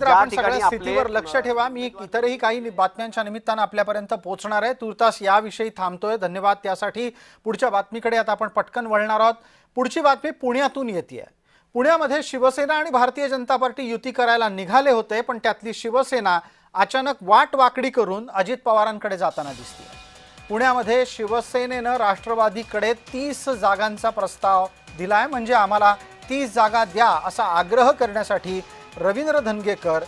आपण सगळ्या स्थितीवर लक्ष ठेवा। मी इतरही काही बातम्यांच्या निमित्तानं आपल्यापर्यंत पोहोचणार आहे। तुर्तास याविषयी थांबतोय, धन्यवाद त्यासाठी। पुढच्या बातमीकडे आता आपण पटकन वळणार आहोत। पुढची बातमी पुण्यातून येते। पुण्यामध्ये शिवसेना आणि भारतीय जनता पार्टी युती करायला निघाले होते, पण त्यातली शिवसेना अचानक वाट वाकडी करून अजित पवारांकडे जाताना दिसते। पुण्यामध्ये शिवसेनेनं राष्ट्रवादीकडे 30 जागांचा प्रस्ताव दिलाय, म्हणजे आम्हाला 30 जागा द्या असा आग्रह करण्यासाठी रवींद्र धंगेकर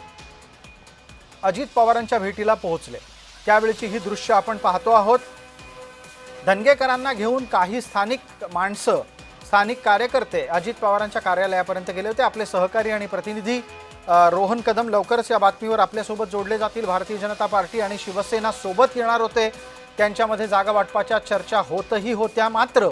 अजित पवारांच्या भेटीला पोहोचले। त्यावेळची ही दृश्य आपण पाहतो आहोत। धंगेकरांना घेऊन काही स्थानिक माणसं, स्थानिक कार्यकर्ते अजित पवारांच्या कार्यालयापर्यंत गेले होते। आपले सहकारी आणि प्रतिनिधी रोहन कदम लवकरच या बातमीवर आपल्यासोबत जोडले जातील। भारतीय जनता पार्टी आणि शिवसेना सोबत येणार होते, त्यांच्यामध्ये जागा वाटपाच्या चर्चा होतही होत्या। मात्र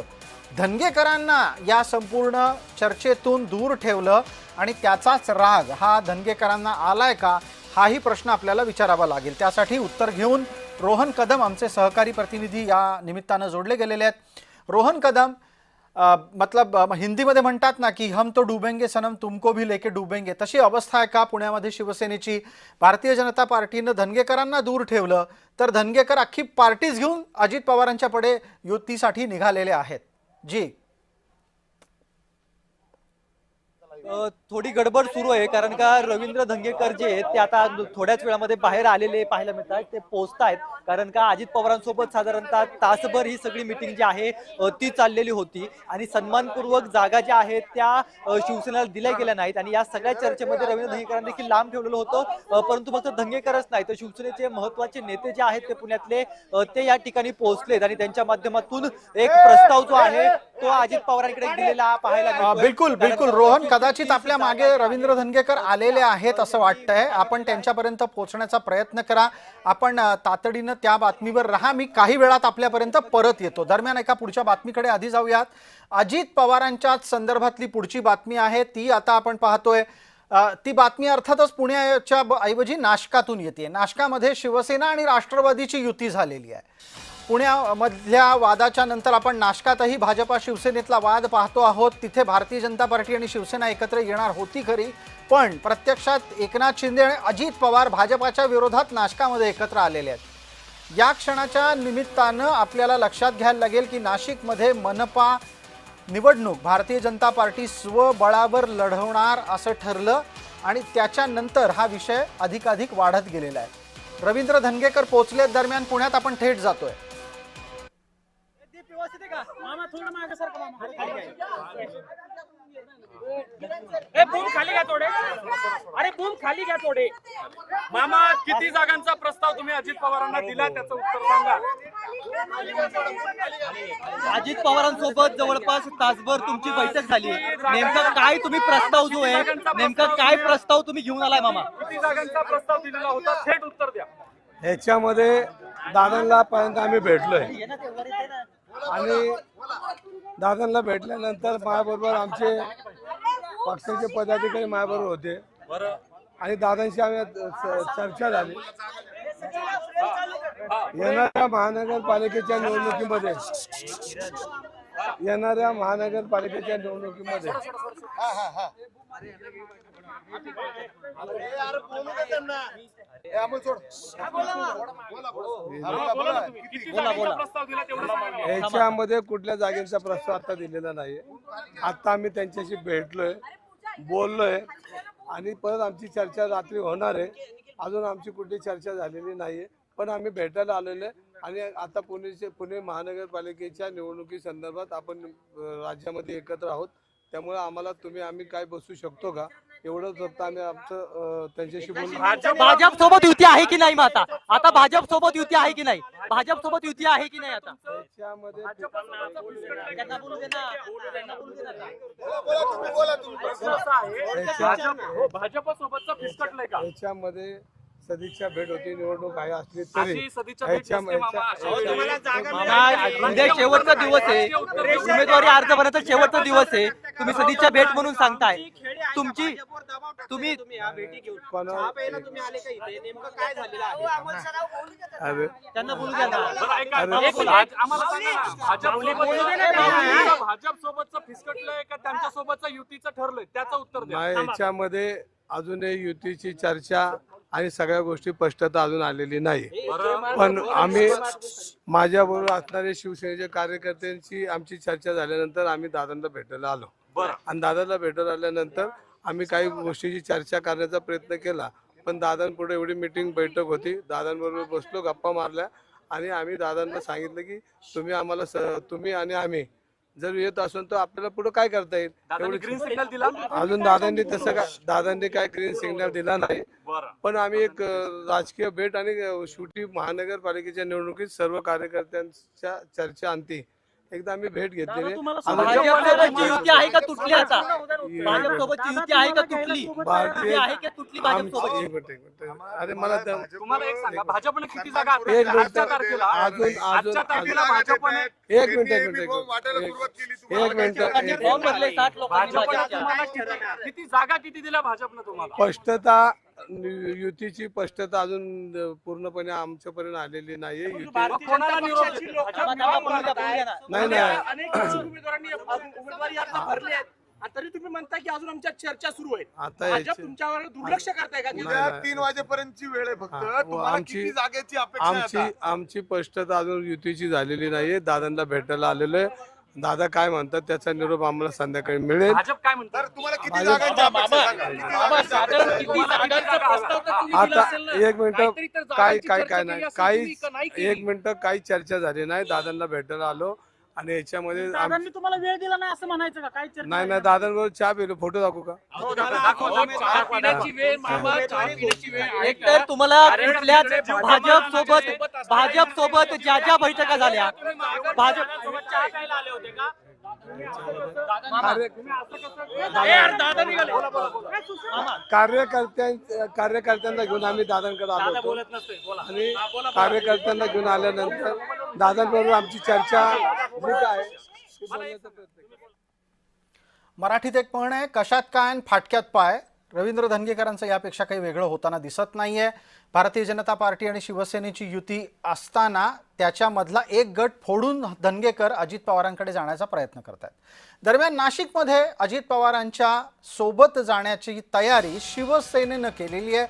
धंगेकरांना या संपूर्ण चर्चेतून दूर ठेवलं आणि त्याचाच राग हा धंगेकरांना आलाय का, हाही प्रश्न आपल्याला विचारावा लागेल। त्यासाठी उत्तर घेऊन रोहन कदम आमचे सहकारी प्रतिनिधी या निमित्तानं जोडले गेलेले आहेत। रोहन कदम, मतलब हिंदीमध्ये म्हणतात ना की हम तो डूबेंगे सनम तुमको भी लेके डूबेंगे, तशी अवस्था आहे का पुण्यामध्ये शिवसेनेची? भारतीय जनता पार्टीनं धंगेकरांना दूर ठेवलं तर धंगेकर अख्खी पार्टीज घेऊन अजित पवारांच्या पुढे युतीसाठी निघालेले आहेत। जी थोडी गडबड सुरू आहे, कारण का रवींद्र धंगेकर जे आहेत ते आता थोड्याच वेळामध्ये बाहेर आलेले पाहायला मिळतात। ते पोहोचतायत, कारण का अजित पवारांसोबत साधारणतः तासभर ही सगळी मीटिंग जी आहे ती चाललेली होती आणि सन्मानपूर्वक जागा ज्या आहेत त्या शिवसेनेला दिल्या गेल्या नाहीत आणि या सगळ्या चर्चेमध्ये रवींद्र धंगेकरांनी देखील लांब ठेवलेलं होतं। परंतु फक्त धंगेकरच नाही तर शिवसेनेचे महत्त्वाचे नेते जे आहेत ते पुण्यातले ते या ठिकाणी पोहोचलेत आणि त्यांच्या माध्यमातून एक प्रस्ताव जो आहे तो अजित पवारांकडे दिलेला पाहायला मिळतोय। बिलकुल बिलकुल रोहन, कदाचित आपल्या मागे रवींद्र धंगेकर आलेले आहेत असं वाटतंय। आपण त्यांच्यापर्यंत पोहोचण्याचा प्रयत्न करा। आपण तातडीनं त्या बातमीवर राहा, मी काही वेळात आपल्यापर्यंत परत येतो। दरम्यान एका पुढच्या बातमीकडे आधी जाऊयात। अजित पवारांच्या संदर्भातली पुढची बातमी आहे ती आता आपण पाहतोय। ती बातमी अर्थातच पुण्याच्या ऐवजी नाशकातून येते। नाशकामध्ये शिवसेना आणि राष्ट्रवादीची युती झालेली आहे। पुण्यामधल्या वादाच्या नंतर आपण नाशकातही भाजपा शिवसेनेतला वाद पाहतो आहोत। तिथे भारतीय जनता पार्टी आणि शिवसेना एकत्र येणार होती खरी, पण प्रत्यक्षात एकनाथ शिंदे आणि अजित पवार भाजपाच्या विरोधात नाशकामध्ये एकत्र आलेले आहेत। या क्षणाच्या निमित्तानं आपल्याला लक्षात घ्यायला लागेल की नाशिकमध्ये मनपा निवडणूक भारतीय जनता पार्टी स्वबळावर लढवणार असं ठरलं आणि त्याच्यानंतर हा विषय अधिकाधिक वाढत गेलेला आहे। रवींद्र धंगेकर पोहोचले दरम्यान पुण्यात आपण थेट जातोय। मामा थोडं मागे सरका, मामा ए बूम खाली घ्या थोडे, अरे बूम खाली घ्या थोडे। मामा, किती जागांचा प्रस्ताव तुम्ही अजित पवारांना दिला त्याचं उत्तर सांगा। अजित पवारांसोबत जवळपास तासभर तुमची बैठक झाली, नेमकं काय तुम्ही प्रस्ताव जो आहे नेमकं काय प्रस्ताव तुम्ही घेऊन आलाय मामा? किती जागांचा प्रस्ताव दिलेला होता, थेट उत्तर द्या। ह्याच्यामध्ये दादांना पर्यंत आम्ही भेटलोय आणि दादांना भेटल्यानंतर माझ्याबरोबर आमचे पक्षाचे पदाधिकारी माझ्याबरोबर होते आणि दादांशी आम्ही चर्चा झाली। येणाऱ्या महानगरपालिकेच्या निवडणुकीमध्ये याच्यामध्ये कुठल्या जागेचा प्रस्ताव आता दिलेला नाही। आता आम्ही त्यांच्याशी भेटलोय, बोललोय आणि परत आमची चर्चा रात्री होणार आहे। अजून आमची कुठली चर्चा झालेली नाहीये, पण आम्ही भेटायला आलेलो आहे आणि आता पुणे महानगरपालिकेच्या निवडणुकी संदर्भात आपण राज्यामध्ये एकत्र आहोत। त्यामुळे आम्ही काय बसू शकतो का एवढंच फक्त आम्ही आमचं त्यांच्याशी बोललो। भाजप सोबत युती आहे की नाही? मग आता भाजप सोबत युती आहे की नाही? भाजप सोबत युती आहे की नाही? आता त्याच्यामध्ये भाजप सोबतचा फिसकटलंय का? याच्यामध्ये सदिच्छा भेट होती, निवडणूक आहे असली तरी उद्या शेवटचा दिवस आहे, उमेदवारी अर्ज भरण्याचा शेवटचा दिवस आहे, तुम्ही सदिच्छा भेट म्हणून सांगताय। तुम्ही त्यांना बोलू द्या ना। भाजप सोबतचं फिसकटलंय का त्यांच्या सोबतचं युतीचं ठरलंय त्याचं उत्तर द्या। याच्यामध्ये अजूनही युतीची चर्चा आणि सगळ्या गोष्टी स्पष्टता अजून आलेली नाही. पण आम्ही माझ्याबरोबर असणारे शिवसेनेच्या कार्यकर्त्यांची आमची चर्चा झाल्यानंतर आम्ही दादांना भेटायला आलो आणि दादाला भेटायला आल्यानंतर आम्ही काही गोष्टीची चर्चा करण्याचा प्रयत्न केला. पण दादांपुढे एवढी मीटिंग बैठक होती, दादांबरोबर बसलो, गप्पा मारल्या आणि आम्ही दादांना सांगितलं की तुम्ही आम्हाला तुम्ही आणि आम्ही जर येत असून तर आपल्याला पुढे काय करता येईल. ग्रीन सिग्नल दिला अजून दादांनी काय ग्रीन सिग्नल दिला नाही. पण आम्ही एक राजकीय भेट आणि शेवटी महानगरपालिकेच्या निवडणुकीत सर्व कार्यकर्त्यांच्या चर्चा अंती एकदा आम्ही भेट घेतलेली. भाजपसोबतची युती आहे का तुटली आता? भाजपसोबतची युती आहे का तुटली? भारतीय आहे का तुटली भाजपसोबत? एक मिनिट. अरे मला तुम्हाला एक सांगा, भाजपने किती जागा एक मिनिट. आजच्या तारखेला आजच्या तारखेला भाजपने एक मिनिट फॉर्म भरले 60 लोकांनी भाजपने भाजपच्या. तुम्हाला किती जागा किती दिल्या भाजपने तुम्हाला? स्पष्टता युतीची स्पष्टता अजून पूर्णपणे आमच्यापर्यंत आलेली नाहीये. युती कोणाला निरोप देतील? नाही नाही अनेक उमेदवारांनी उमेदवारी अर्ज भरले आहेत आणि तरी तुम्ही म्हणता की अजून आमच्या चर्चा सुरू आहे. आता भाजप याची- तुमच्यावर दुर्लक्ष करताय का? नाही. 3 वाजेपर्यंतची वेळ आहे फक्त. हा, तुम्हाला आमची- किती जागेची अपेक्षा आहे आता? आमची स्पष्टता अजून युतीची झालेली नाहीये. दादांना भेटायला आलेलो आहे. दादा काय म्हणतात त्याचा निरोप आम्हाला संध्याकाळी मिळेल. भाजप काय म्हणतात? तर तुम्हाला किती जागांची अपेक्षा सांगा. किती जागांची अपेक्षा आहे? आता एक मिनिट काय नाही काही एक मिनिट काही चर्चा झाली नाही. दादांना भेटायला आलो आणि याच्यामध्ये तुम्हाला वेळ दिला नाही असं म्हणायचं का? काय नाही दादांबरोबर चहा पिलो. फोटो दाखवू का? चहा पिण्याची वेळ मामा, चहा पिण्याची वेळ. एक तर तुम्हाला कुठल्याच भाजप सोबत ज्या ज्या बैठका झाल्या भाजप कार्यकर्त्यांना घेऊन आम्ही दादांकडे आलो होतो आणि कार्यकर्त्यांना घेऊन आल्यानंतर दादांबरोबर आमची चर्चा जी काय ती बोलण्याचा प्रयत्न केला. मराठीत एक म्हण आहे, कशात काय आणि फाटक्यात पाय. रवींद्र धंगेकरांचं यापेक्षा काही वेगळं होताना दिसत नाहीये. भारतीय जनता पार्टी आणि शिवसेनेची युती असताना त्याच्यामधला एक गट फोडून धंगेकर अजित पवारांकडे जाण्याचा प्रयत्न करतात. दरम्यान नाशिकमध्ये अजित पवारांच्या सोबत जाण्याची तयारी शिवसेनेनं केलेली आहे.